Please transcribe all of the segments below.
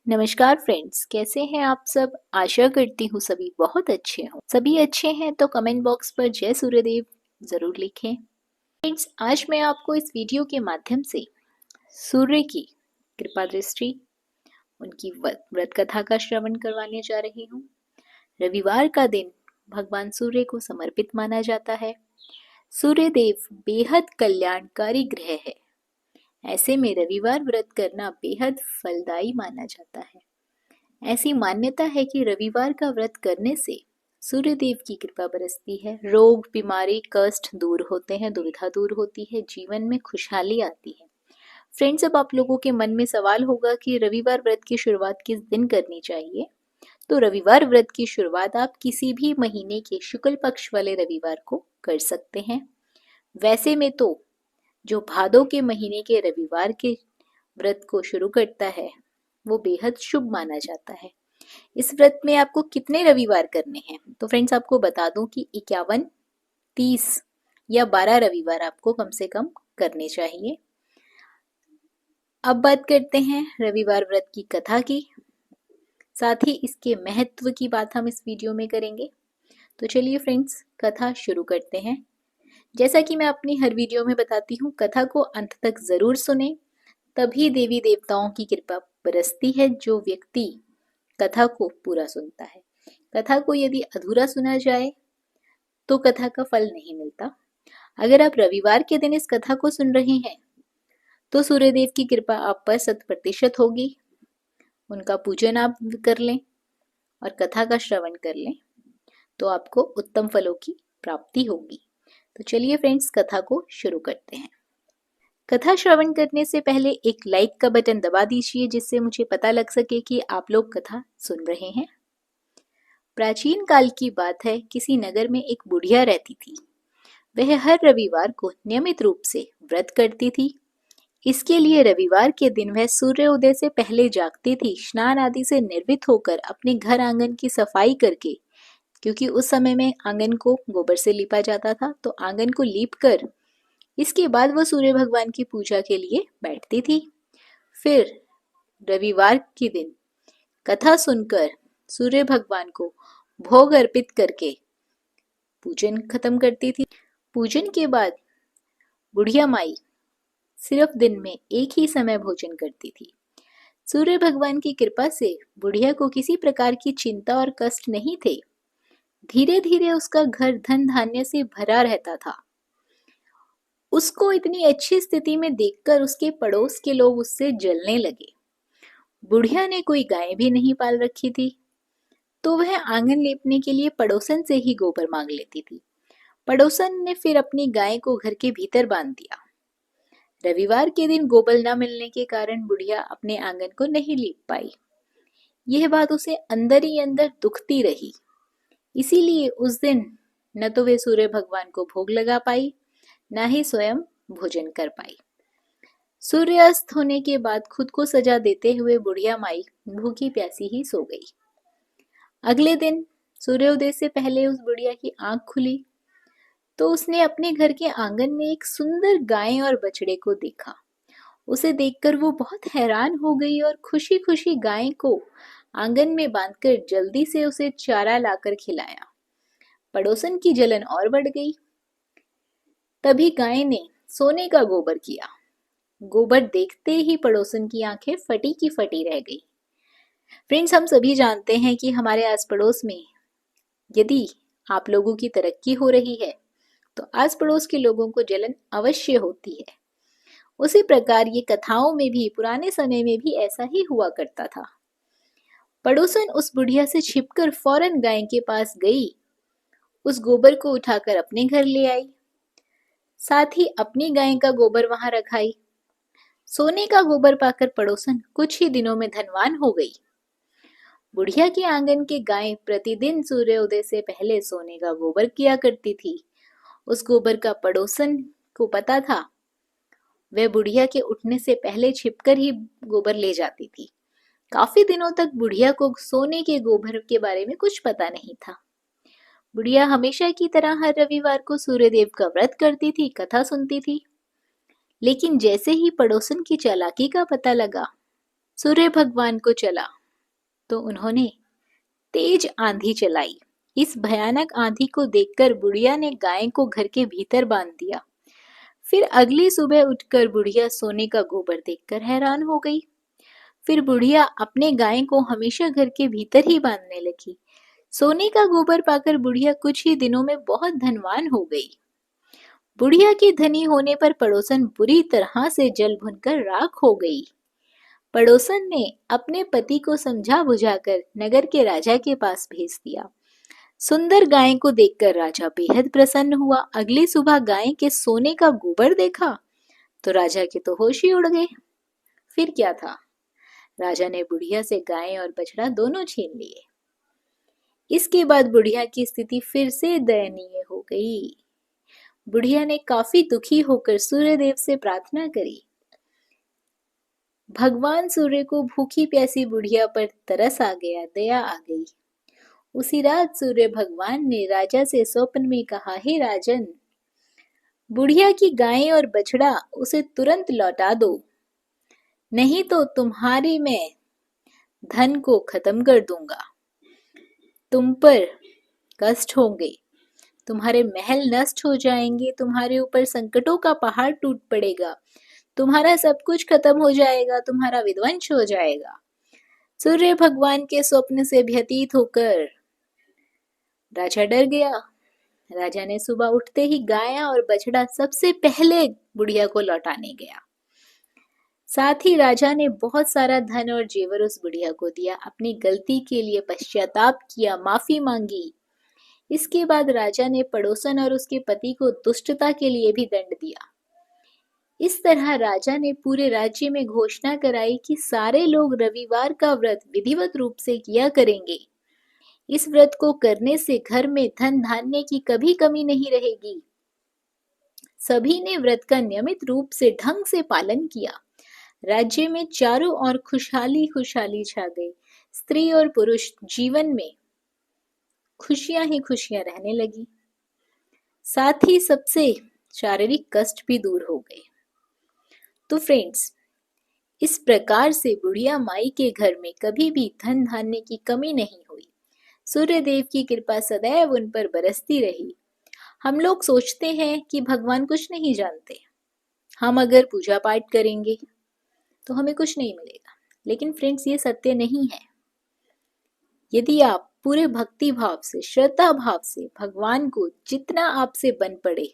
नमस्कार फ्रेंड्स, कैसे हैं आप सब। आशा करती हूँ सभी बहुत अच्छे हों। सभी अच्छे हैं तो कमेंट बॉक्स पर जय सूर्यदेव जरूर लिखें। फ्रेंड्स, आज मैं आपको इस वीडियो के माध्यम से सूर्य की कृपा दृष्टि, उनकी व्रत कथा का श्रवण करवाने जा रही हूँ। रविवार का दिन भगवान सूर्य को समर्पित माना जाता है। सूर्य देव बेहद कल्याणकारी ग्रह है। ऐसे में रविवार व्रत करना बेहद फलदायी माना जाता है। ऐसी मान्यता है कि रविवार का व्रत करने से सूर्य देव की कृपा बरसती है, रोग बीमारी कष्ट दूर होते हैं, दुविधा दूर होती है, जीवन में खुशहाली आती है। फ्रेंड्स, अब आप लोगों के मन में सवाल होगा कि रविवार व्रत की शुरुआत किस दिन करनी चाहिए। तो रविवार व्रत की शुरुआत आप किसी भी महीने के शुक्ल पक्ष वाले रविवार को कर सकते हैं। वैसे में तो जो भादों के महीने के रविवार के व्रत को शुरू करता है वो बेहद शुभ माना जाता है। इस व्रत में आपको कितने रविवार करने हैं, तो फ्रेंड्स आपको बता दूं कि 51, 30 या 12 रविवार आपको कम से कम करने चाहिए। अब बात करते हैं रविवार व्रत की कथा की, साथ ही इसके महत्व की बात हम इस वीडियो में करेंगे। तो चलिए फ्रेंड्स, कथा शुरू करते हैं। जैसा कि मैं अपनी हर वीडियो में बताती हूँ, कथा को अंत तक जरूर सुने, तभी देवी देवताओं की कृपा बरसती है। जो व्यक्ति कथा को पूरा सुनता है, कथा को यदि अधूरा सुना जाए तो कथा का फल नहीं मिलता। अगर आप रविवार के दिन इस कथा को सुन रहे हैं तो सूर्यदेव की कृपा आप पर 100% होगी। उनका पूजन आप कर लें और कथा का श्रवण कर लें तो आपको उत्तम फलों की प्राप्ति होगी। तो चलिए फ्रेंड्स, कथा को शुरू करते हैं। कथा श्रवण करने से पहले एक लाइक का बटन दबा दीजिए, जिससे मुझे पता लग सके कि आप लोग कथा सुन रहे हैं। प्राचीन काल की बात है, किसी नगर में एक बुढ़िया रहती थी। वह हर रविवार को नियमित रूप से व्रत करती थी। इसके लिए रविवार के दिन वह सूर्योदय से पहले जागती थी। स्नान आदि से निर्वित होकर अपने घर आंगन की सफाई करके, क्योंकि उस समय में आंगन को गोबर से लीपा जाता था, तो आंगन को लीप कर इसके बाद वह सूर्य भगवान की पूजा के लिए बैठती थी। फिर रविवार के दिन कथा सुनकर सूर्य भगवान को भोग अर्पित करके पूजन खत्म करती थी। पूजन के बाद बुढ़िया माई सिर्फ दिन में एक ही समय भोजन करती थी। सूर्य भगवान की कृपा से बुढ़िया को किसी प्रकार की चिंता और कष्ट नहीं थे। धीरे धीरे उसका घर धन धान्य से भरा रहता था। उसको इतनी अच्छी स्थिति में देखकर उसके पड़ोस के लोग उससे जलने लगे। बुढ़िया ने कोई गाय भी नहीं पाल रखी थी, तो वह आंगन लेपने के लिए पड़ोसन से ही गोबर मांग लेती थी। पड़ोसन ने फिर अपनी गाय को घर के भीतर बांध दिया। रविवार के दिन गोबर न मिलने के कारण बुढ़िया अपने आंगन को नहीं लीप पाई। यह बात उसे अंदर ही अंदर दुखती रही। इसीलिए उस दिन न तो वे सूर्य भगवान को भोग लगा पाई, न ही स्वयं भोजन कर पाई। सूर्यास्त होने के बाद खुद को सजा देते हुए बुढ़िया माई भूखी प्यासी ही सो गई। अगले दिन सूर्योदय से पहले उस बुढ़िया की आंख खुली तो उसने अपने घर के आंगन में एक सुंदर गाय और बछड़े को देखा। उसे देखकर वो बहुत हैरान हो गई और खुशी खुशी गाय को आंगन में बांधकर जल्दी से उसे चारा लाकर खिलाया। पड़ोसन की जलन और बढ़ गई। तभी गाय ने सोने का गोबर किया। गोबर देखते ही पड़ोसन की आंखें फटी की फटी रह गई। फ्रेंड्स, हम सभी जानते हैं कि हमारे आस पड़ोस में यदि आप लोगों की तरक्की हो रही है तो आस पड़ोस के लोगों को जलन अवश्य होती है। उसी प्रकार ये कथाओं में भी पुराने समय में भी ऐसा ही हुआ करता था। पड़ोसन उस बुढ़िया से छिपकर फौरन गाय के पास गई, उस गोबर को उठाकर अपने घर ले आई, साथ ही अपनी गाय का गोबर वहां रखाई। सोने का गोबर पाकर पड़ोसन कुछ ही दिनों में धनवान हो गई। बुढ़िया के आंगन की गाय प्रतिदिन सूर्योदय से पहले सोने का गोबर किया करती थी। उस गोबर का पड़ोसन को पता था। वह बुढ़िया के उठने से पहले छिपकर ही गोबर ले जाती थी। काफी दिनों तक बुढ़िया को सोने के गोबर के बारे में कुछ पता नहीं था। बुढ़िया हमेशा की तरह हर रविवार को सूर्यदेव का व्रत करती थी, कथा सुनती थी। लेकिन जैसे ही पड़ोसन की चालाकी का पता लगा, सूर्य भगवान को चला तो उन्होंने तेज आंधी चलाई। इस भयानक आंधी को देखकर बुढ़िया ने गाय को घर के भीतर बांध दिया। फिर अगली सुबह उठकर बुढ़िया सोने का गोबर देखकर हैरान हो गई। फिर बुढ़िया अपने गाय को हमेशा घर के भीतर ही बांधने लगी। सोने का गोबर पाकर बुढ़िया कुछ ही दिनों में बहुत धनवान हो गई। बुढ़िया के धनी होने पर पड़ोसन बुरी तरह से जल भुनकर राख हो गई। पड़ोसन ने अपने पति को समझा बुझाकर नगर के राजा के पास भेज दिया। सुंदर गाय को देखकर राजा बेहद प्रसन्न हुआ। अगली सुबह गाय के सोने का गोबर देखा तो राजा के तो होश ही उड़ गए। फिर क्या था, राजा ने बुढ़िया से गाय और बछड़ा दोनों छीन लिए। इसके बाद बुढ़िया की स्थिति फिर से दयनीय हो गई। बुढ़िया ने काफी दुखी होकर सूर्यदेव से प्रार्थना करी। भगवान सूर्य को भूखी प्यासी बुढ़िया पर तरस आ गया, दया आ गई। उसी रात सूर्य भगवान ने राजा से स्वप्न में कहा, हे राजन, बुढ़िया की गाय और बछड़ा उसे तुरंत लौटा दो, नहीं तो तुम्हारे मैं धन को खत्म कर दूंगा। तुम पर कष्ट होंगे, तुम्हारे महल नष्ट हो जाएंगे, तुम्हारे ऊपर संकटों का पहाड़ टूट पड़ेगा, तुम्हारा सब कुछ खत्म हो जाएगा, तुम्हारा विध्वंस हो जाएगा। सूर्य भगवान के स्वप्न से व्यतीत होकर राजा डर गया। राजा ने सुबह उठते ही गाय और बछड़ा सबसे पहले बुढ़िया को लौटाने गया। साथ ही राजा ने बहुत सारा धन और जेवर उस बुढ़िया को दिया। अपनी गलती के लिए पश्चाताप किया, माफी मांगी। इसके बाद राजा ने पड़ोसन और उसके पति को दुष्टता के लिए भी दंड दिया। इस तरह राजा ने पूरे राज्य में घोषणा कराई कि सारे लोग रविवार का व्रत विधिवत रूप से किया करेंगे। इस व्रत को करने से घर में धन धान्य की कभी कमी नहीं रहेगी। सभी ने व्रत का नियमित रूप से ढंग से पालन किया। राज्य में चारों ओर खुशहाली खुशहाली छा गई। स्त्री और पुरुष जीवन में खुशियां ही खुशियां रहने लगी। साथ ही सबसे शारीरिक कष्ट भी दूर हो गए। तो फ्रेंड्स, इस प्रकार से बुढ़िया माई के घर में कभी भी धन धान्य की कमी नहीं हुई। सूर्यदेव की कृपा सदैव उन पर बरसती रही। हम लोग सोचते हैं कि भगवान कुछ नहीं जानते, हम अगर पूजा पाठ करेंगे तो हमें कुछ नहीं मिलेगा। लेकिन फ्रेंड्स, ये सत्य नहीं है। यदि आप पूरे भक्ति भाव से, श्रद्धा भाव से भगवान को जितना आपसे बन पड़े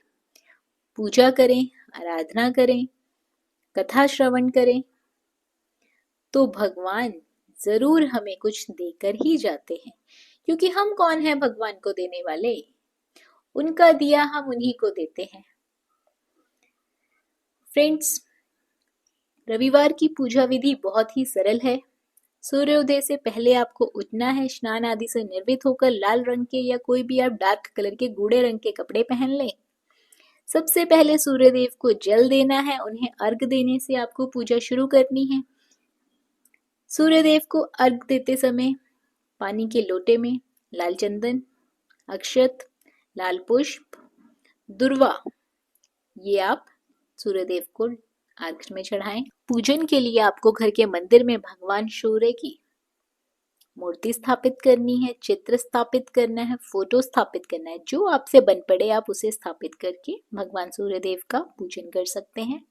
पूजा करें, आराधना करें, कथा श्रवण करें, तो भगवान जरूर हमें कुछ देकर ही जाते हैं। क्योंकि हम कौन है भगवान को देने वाले? उनका दिया हम उन्हीं को देते हैं। फ्रेंड्स, रविवार की पूजा विधि बहुत ही सरल है। सूर्योदय से पहले आपको उठना है, स्नान आदि से निर्वित होकर लाल रंग के या कोई भी आप डार्क कलर के गूढ़े रंग के कपड़े पहन लें। सबसे पहले सूर्यदेव को जल देना है, उन्हें अर्घ देने से आपको पूजा शुरू करनी है। सूर्यदेव को अर्घ देते समय पानी के लोटे में लाल चंदन, अक्षत, लाल पुष्प, दुर्वा, ये आप सूर्यदेव को अर्घ में चढ़ाएं। पूजन के लिए आपको घर के मंदिर में भगवान सूर्य की मूर्ति स्थापित करनी है, चित्र स्थापित करना है, फोटो स्थापित करना है। जो आपसे बन पड़े आप उसे स्थापित करके भगवान सूर्यदेव का पूजन कर सकते हैं।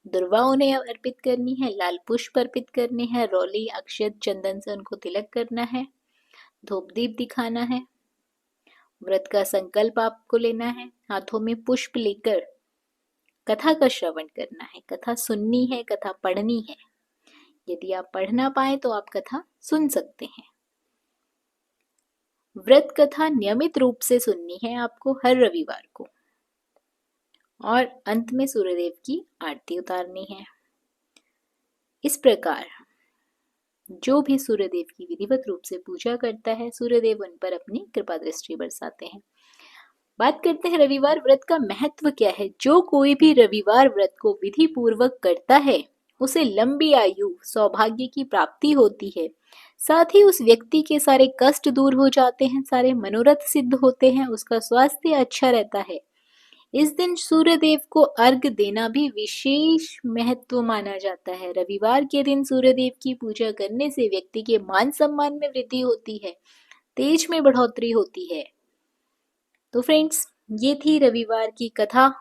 दुर्वा उन्हें अर्पित करनी है, लाल पुष्प अर्पित करने हैं, रौली, अक्षत, चंदन से उनको तिलक करना है, धूप दीप दिखाना है। व्रत का संकल्प आपको लेना है, हाथों में पुष्प लेकर कथा का श्रवण करना है। कथा सुननी है, कथा पढ़नी है। यदि आप पढ़ ना पाए तो आप कथा सुन सकते हैं। व्रत कथा नियमित रूप से सुननी है आपको हर रविवार को, और अंत में सूर्यदेव की आरती उतारनी है। इस प्रकार जो भी सूर्यदेव की विधिवत रूप से पूजा करता है, सूर्यदेव उन पर अपनी कृपा दृष्टि बरसाते हैं। बात करते हैं रविवार व्रत का महत्व क्या है। जो कोई भी रविवार व्रत को विधि पूर्वक करता है उसे लंबी आयु, सौभाग्य की प्राप्ति होती है। साथ ही उस व्यक्ति के सारे कष्ट दूर हो जाते हैं, सारे मनोरथ सिद्ध होते हैं, उसका स्वास्थ्य अच्छा रहता है। इस दिन सूर्य देव को अर्घ देना भी विशेष महत्व माना जाता है। रविवार के दिन सूर्य देव की पूजा करने से व्यक्ति के मान सम्मान में वृद्धि होती है, तेज में बढ़ोतरी होती है। तो फ्रेंड्स, ये थी रविवार की कथा।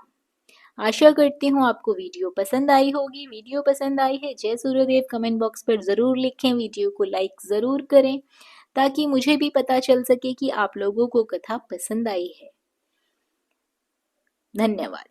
आशा करती हूँ आपको वीडियो पसंद आई होगी। वीडियो पसंद आई है जय सूर्यदेव कमेंट बॉक्स पर ज़रूर लिखें। वीडियो को लाइक ज़रूर करें ताकि मुझे भी पता चल सके कि आप लोगों को कथा पसंद आई है। धन्यवाद।